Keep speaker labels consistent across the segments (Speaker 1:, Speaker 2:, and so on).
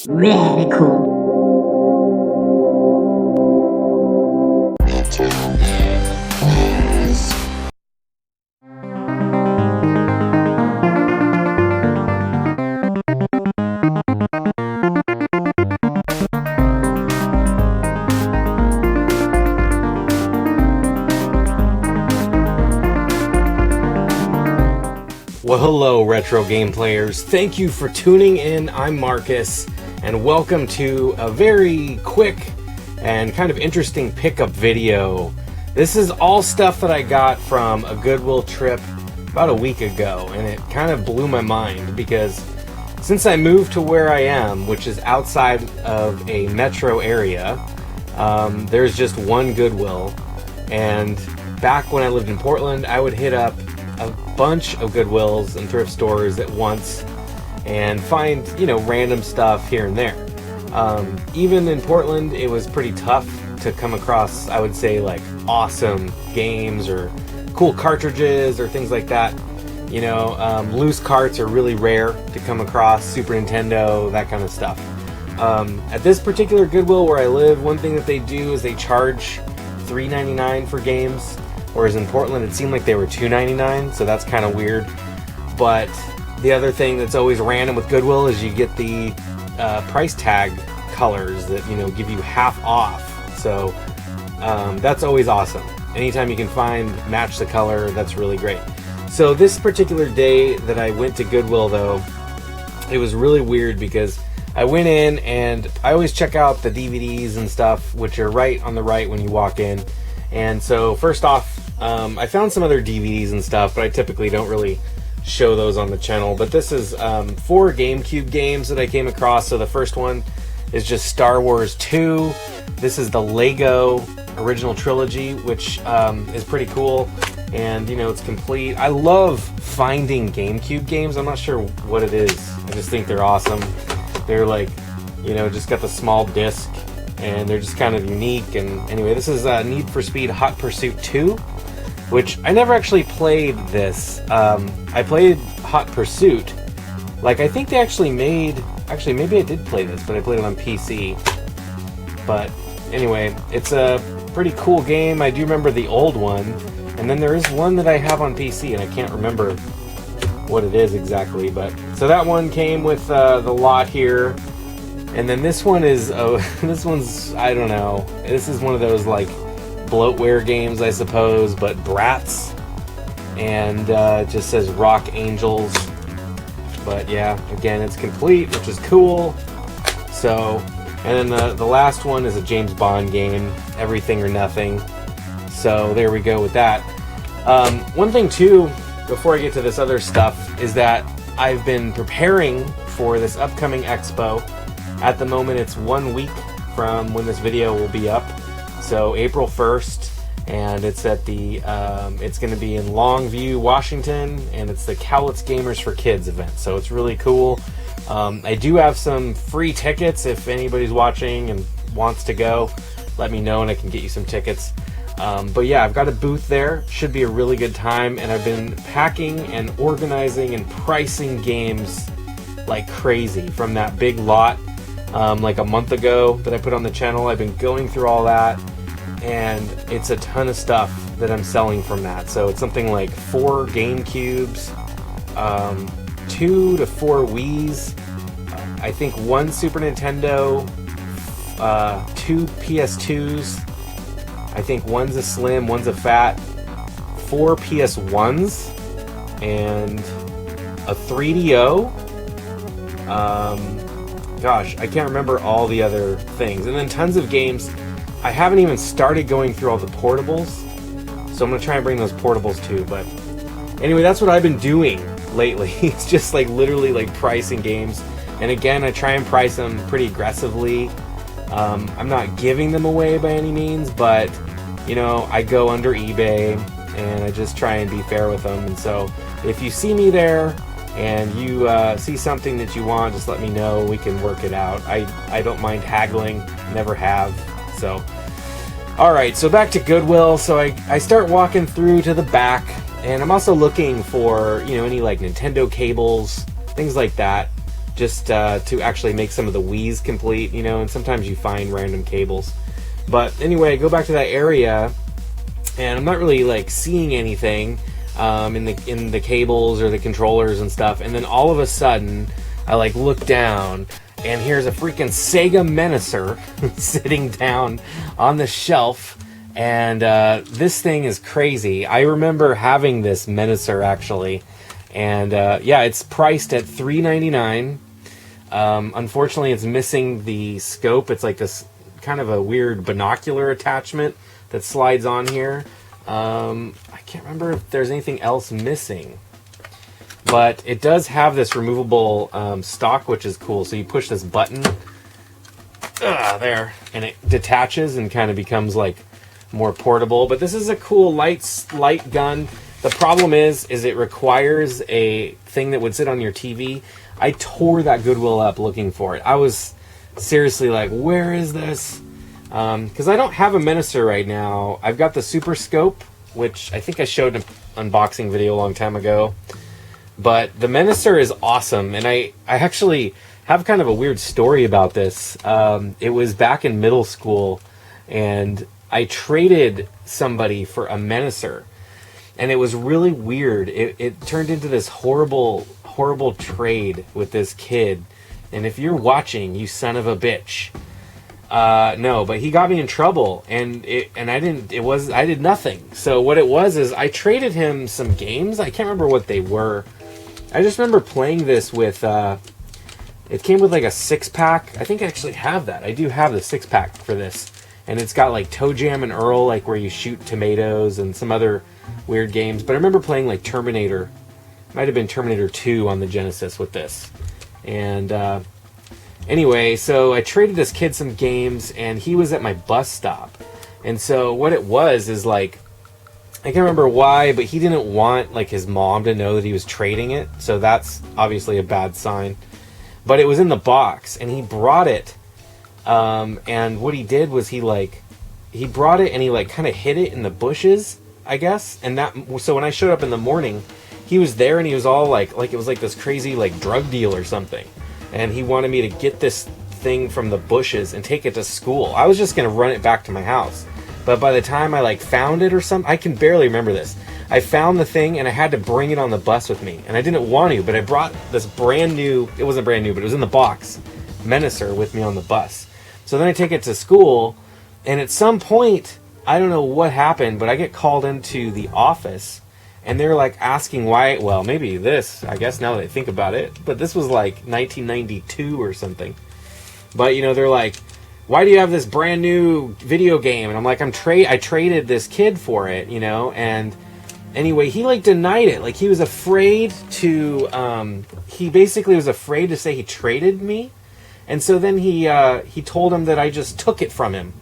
Speaker 1: Very cool.
Speaker 2: Well, hello retro game players. Thank you for tuning in. I'm Marcus, and welcome to a very quick and kind of interesting pickup video. This is all stuff that I got from a Goodwill trip about a week ago, and it kind of blew my mind because since I moved to where I am, which is outside of a metro area, there's just one Goodwill. And back when I lived in Portland, I would hit up a bunch of Goodwills and thrift stores at once and find, random stuff here and there. Even in Portland, it was pretty tough to come across, I would say, like awesome games or cool cartridges or things like that. Loose carts are really rare to come across, Super Nintendo, that kind of stuff. At this particular Goodwill where I live, one thing that they do is they charge $3.99 for games. Whereas in Portland, it seemed like they were $2.99, so that's kind of weird. But the other thing that's always random with Goodwill is you get the price tag colors that, give you half off. So that's always awesome. Anytime you can match the color, that's really great. So this particular day that I went to Goodwill, though, it was really weird because I went in and I always check out the DVDs and stuff, which are right on the right when you walk in. And so first off, I found some other DVDs and stuff, but I typically don't really show those on the channel. But this is 4 GameCube games that I came across. So the first one is just Star Wars 2. This is the Lego original trilogy, which is pretty cool. And, it's complete. I love finding GameCube games. I'm not sure what it is. I just think they're awesome. They're like, just got the small disc. And they're just kind of unique. And anyway, this is Need for Speed Hot Pursuit 2, which I never actually played this. I played Hot Pursuit. I think they actually maybe I did play this, but I played it on PC. But anyway, it's a pretty cool game. I do remember the old one. And then there is one that I have on PC, and I can't remember what it is exactly. But so that one came with the lot here. And then this one is, I don't know. This is one of those, bloatware games, I suppose, but Bratz. And it just says Rock Angels. But yeah, again, it's complete, which is cool. So, and then the last one is a James Bond game, Everything or Nothing. So there we go with that. One thing, too, before I get to this other stuff, is that I've been preparing for this upcoming expo. At the moment, it's 1 week from when this video will be up, so April 1st, and it's at the, it's going to be in Longview, Washington, and it's the Cowlitz Gamers for Kids event, so it's really cool. I do have some free tickets. If anybody's watching and wants to go, let me know and I can get you some tickets. But yeah, I've got a booth there. Should be a really good time, and I've been packing and organizing and pricing games like crazy from that big lot. Like a month ago that I put on the channel. I've been going through all that, and it's a ton of stuff that I'm selling from that. So it's something like 4 GameCubes, 2 to 4 Wiis, I think 1 Super Nintendo, 2 PS2s, I think one's a slim, one's a fat, 4 PS1s, and a 3DO. Gosh, I can't remember all the other things. And then tons of games. I haven't even started going through all the portables, so I'm going to try and bring those portables too. But anyway, that's what I've been doing lately. It's just literally pricing games. And again, I try and price them pretty aggressively. I'm not giving them away by any means, but I go under eBay and I just try and be fair with them. And so if you see me there and you see something that you want, just let me know. We can work it out. I don't mind haggling, never have. So, alright, so back to Goodwill. So I start walking through to the back, and I'm also looking for, any Nintendo cables, things like that, just to actually make some of the Wii's complete, you know, and sometimes you find random cables. But anyway, I go back to that area, and I'm not really like seeing anything in the cables or the controllers and stuff. And then all of a sudden, I like look down, and here's a freaking Sega Menacer sitting down on the shelf. And this thing is crazy. I remember having this Menacer actually, and yeah, it's priced at $3.99. Unfortunately, it's missing the scope. It's like this kind of a weird binocular attachment that slides on here. I can't remember if there's anything else missing, but it does have this removable stock, which is cool. So you push this button there, and it detaches and kind of becomes like more portable. But this is a cool light gun. The problem is it requires a thing that would sit on your TV. I tore that Goodwill up looking for it. I was seriously like, where is this? Because I don't have a Menacer right now. I've got the Super Scope, which I think I showed an unboxing video a long time ago. But the Menacer is awesome, and I actually have kind of a weird story about this. It was back in middle school, and I traded somebody for a Menacer, and it was really weird. It turned into this horrible trade with this kid. And if you're watching, you son of a bitch, no, but he got me in trouble, and I did nothing. So what it was is I traded him some games. I can't remember what they were. I just remember playing this with. It came with like a 6-pack. I think I actually have that. I do have the 6-pack for this. And it's got like Toe Jam and Earl, like where you shoot tomatoes and some other weird games. But I remember playing like Terminator. Might have been Terminator 2 on the Genesis with this. And anyway, so I traded this kid some games, and he was at my bus stop. And so what it was is like, I can't remember why, but he didn't want like his mom to know that he was trading it. So that's obviously a bad sign. But it was in the box, and he brought it. And what he did was he brought it and he like kind of hid it in the bushes, I guess. And so when I showed up in the morning, he was there, and he was all like it was like this crazy like drug deal or something. And he wanted me to get this thing from the bushes and take it to school. I was just going to run it back to my house. But by the time I like found it or something, I can barely remember this. I found the thing, and I had to bring it on the bus with me. And I didn't want to, but I brought this brand new, it wasn't brand new, but it was in the box, Menacer with me on the bus. So then I take it to school, and at some point, I don't know what happened, but I get called into the office, and they're like asking why, well, maybe this, I guess now that I think about it, but this was like 1992 or something. But, you know, they're like, why do you have this brand new video game? And I'm like, I traded this kid for it, you know, and anyway, he like denied it. Like he was afraid to, he basically was afraid to say he traded me. And so then he told him that I just took it from him.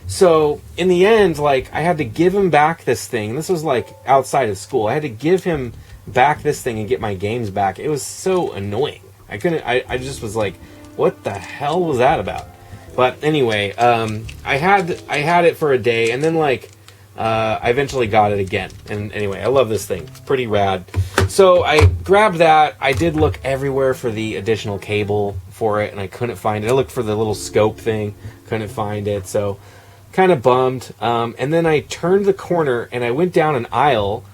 Speaker 2: So in the end, like I had to give him back this thing. This was like outside of school. I had to give him back this thing and get my games back. It was so annoying. I just was like, what the hell was that about? But anyway, I had it for a day, and then like I eventually got it again. And anyway, I love this thing. It's pretty rad. So I grabbed that. I did look everywhere for the additional cable for it, and I couldn't find it. I looked for the little scope thing, couldn't find it. So kind of bummed. And then I turned the corner, and I went down an aisle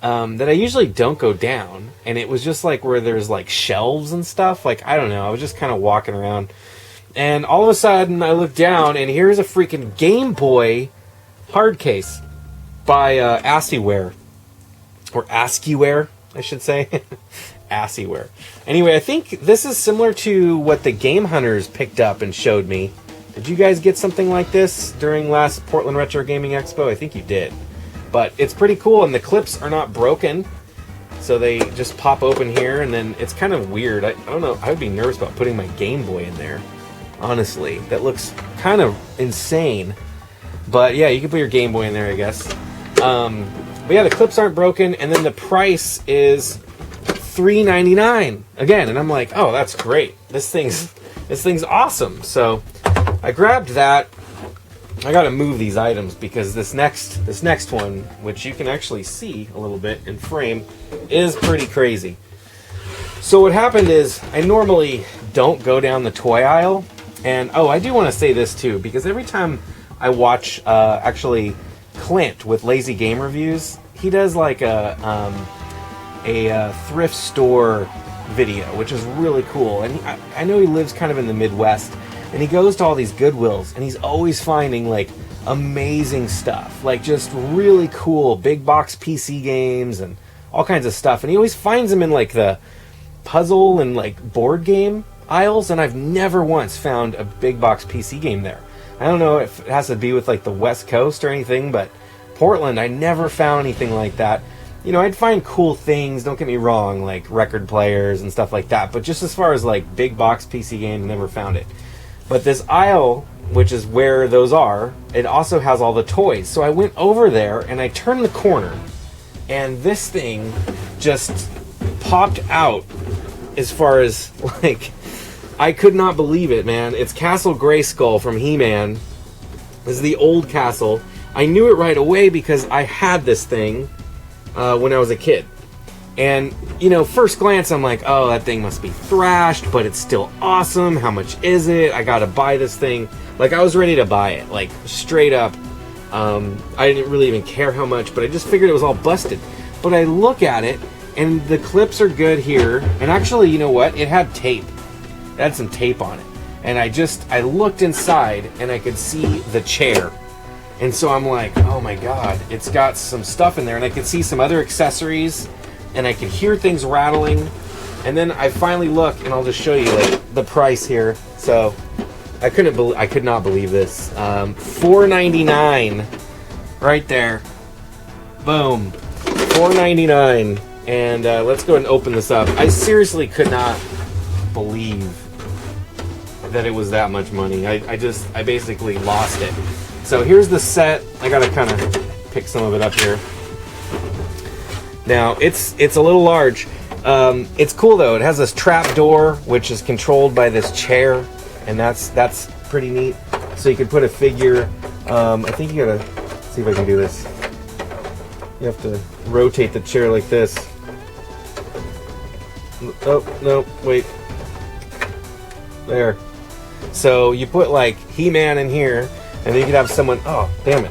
Speaker 2: that I usually don't go down. And it was just like where there's like shelves and stuff. Like, I don't know. I was just kind of walking around. And all of a sudden, I look down, and here's a freaking Game Boy hard case by Assieware. Or ASCIIware, I should say. Assieware. Anyway, I think this is similar to what the Game Hunters picked up and showed me. Did you guys get something like this during last Portland Retro Gaming Expo? I think you did. But it's pretty cool, and the clips are not broken. So they just pop open here, and then it's kind of weird. I don't know. I would be nervous about putting my Game Boy in there. Honestly, that looks kind of insane. But yeah, you can put your Game Boy in there, I guess. But yeah, the clips aren't broken, and then the price is $3.99 again. And I'm like, oh, that's great. This thing's awesome. So I grabbed that. I got to move these items because this next one, which you can actually see a little bit in frame, is pretty crazy. So what happened is, I normally don't go down the toy aisle, and oh, I do want to say this too, because every time I watch, actually, Clint with Lazy Game Reviews, he does like a thrift store video, which is really cool. And I know he lives kind of in the Midwest, and he goes to all these Goodwills, and he's always finding like amazing stuff, like just really cool big box PC games and all kinds of stuff. And he always finds them in like the puzzle and like board game aisles, and I've never once found a big box PC game there. I don't know if it has to be with like the West Coast or anything, but Portland, I never found anything like that. You know, I'd find cool things, don't get me wrong, like record players and stuff like that, but just as far as like big box PC games, never found it. But this aisle, which is where those are, it also has all the toys. So I went over there and I turned the corner, and this thing just popped out. As far as like, I could not believe it, man. It's Castle Grayskull from He-Man. This is the old castle. I knew it right away because I had this thing when I was a kid. And, you know, first glance, I'm like, oh, that thing must be thrashed, but it's still awesome. How much is it? I gotta buy this thing. Like, I was ready to buy it, like, straight up. I didn't really even care how much, but I just figured it was all busted. But I look at it, and the clips are good here. And actually, you know what? It had tape. It had some tape on it. And I looked inside, and I could see the chair. And so I'm like, oh my god, it's got some stuff in there. And I could see some other accessories, and I could hear things rattling. And then I finally look, and I'll just show you like the price here. So I could not believe this. $4.99 right there. Boom. $4.99. And let's go ahead and open this up. I seriously could not believe that it was that much money. I basically lost it. So here's the set. I gotta kind of pick some of it up here. Now it's a little large. It's cool though. It has this trap door which is controlled by this chair, and that's pretty neat. So you can put a figure. I think you gotta see if I can do this. You have to rotate the chair like this. Oh, no, wait. There. So you put like He-Man in here, and then you could have someone, oh, damn it.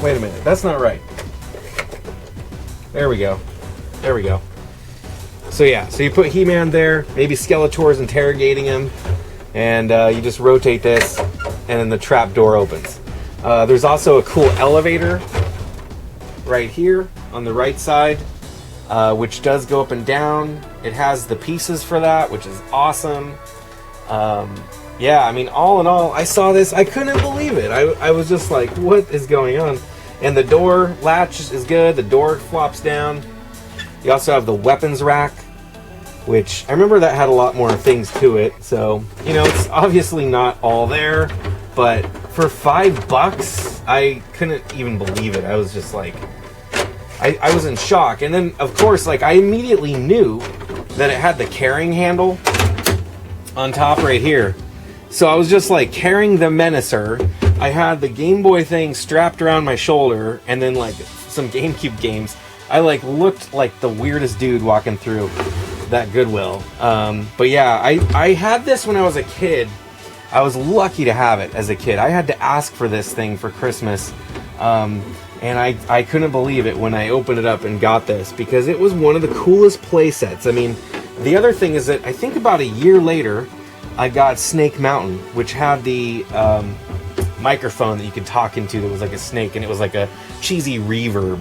Speaker 2: Wait a minute, that's not right. There we go. There we go. So yeah, so you put He-Man there, maybe Skeletor's interrogating him, and you just rotate this, and then the trap door opens. There's also a cool elevator right here on the right side, which does go up and down. It has the pieces for that, which is awesome. Yeah, I mean, all in all, I saw this, I couldn't believe it. I was just like, what is going on? And the door latch is good, the door flops down. You also have the weapons rack, which I remember that had a lot more things to it. So, you know, it's obviously not all there, but for $5, I couldn't even believe it. I was just like, I was in shock. And then, of course, like, I immediately knew that it had the carrying handle on top right here. So I was just like carrying the Menacer. I had the Game Boy thing strapped around my shoulder, and then like some GameCube games. I like looked like the weirdest dude walking through that Goodwill. But yeah, I had this when I was a kid. I was lucky to have it as a kid. I had to ask for this thing for Christmas. And I couldn't believe it when I opened it up and got this, because it was one of the coolest play sets. I mean, the other thing is that I think about a year later, I got Snake Mountain, which had the microphone that you could talk into that was like a snake, and it was like a cheesy reverb,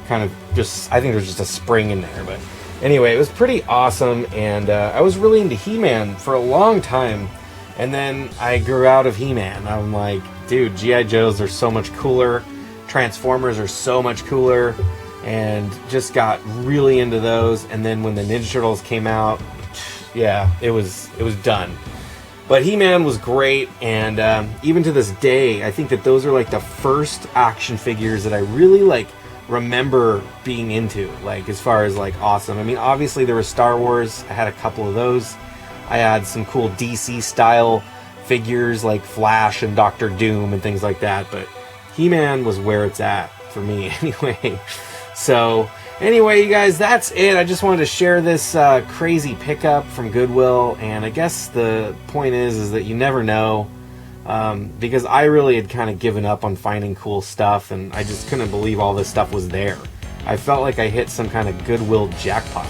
Speaker 2: kind of just, I think there's just a spring in there. But anyway, it was pretty awesome, and I was really into He-Man for a long time, and then I grew out of He-Man. I'm like, dude, G.I. Joes are so much cooler, Transformers are so much cooler, and just got really into those. And then when the Ninja Turtles came out, yeah, it was done. But He-Man was great, and even to this day, I think that those are like the first action figures that I really like remember being into, like as far as like awesome. I mean, obviously there was Star Wars. I had a couple of those. I had some cool DC style figures like Flash and Doctor Doom and things like that, but He-Man was where it's at for me anyway. So Anyway, you guys, that's it. I just wanted to share this crazy pickup from Goodwill, and I guess the point is that you never know, because I really had kind of given up on finding cool stuff, and I just couldn't believe all this stuff was there. I felt like I hit some kind of Goodwill jackpot.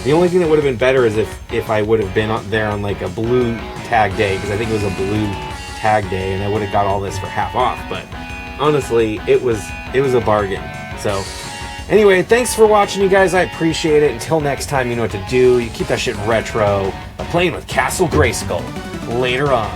Speaker 2: The only thing that would have been better is if I would have been there on like a blue tag day, because I think it was a blue tag day, and I would have got all this for half off. But honestly, it was a bargain. So anyway, thanks for watching, you guys. I appreciate it. Until next time, you know what to do. You keep that shit retro by playing with Castle Grayskull. Later on.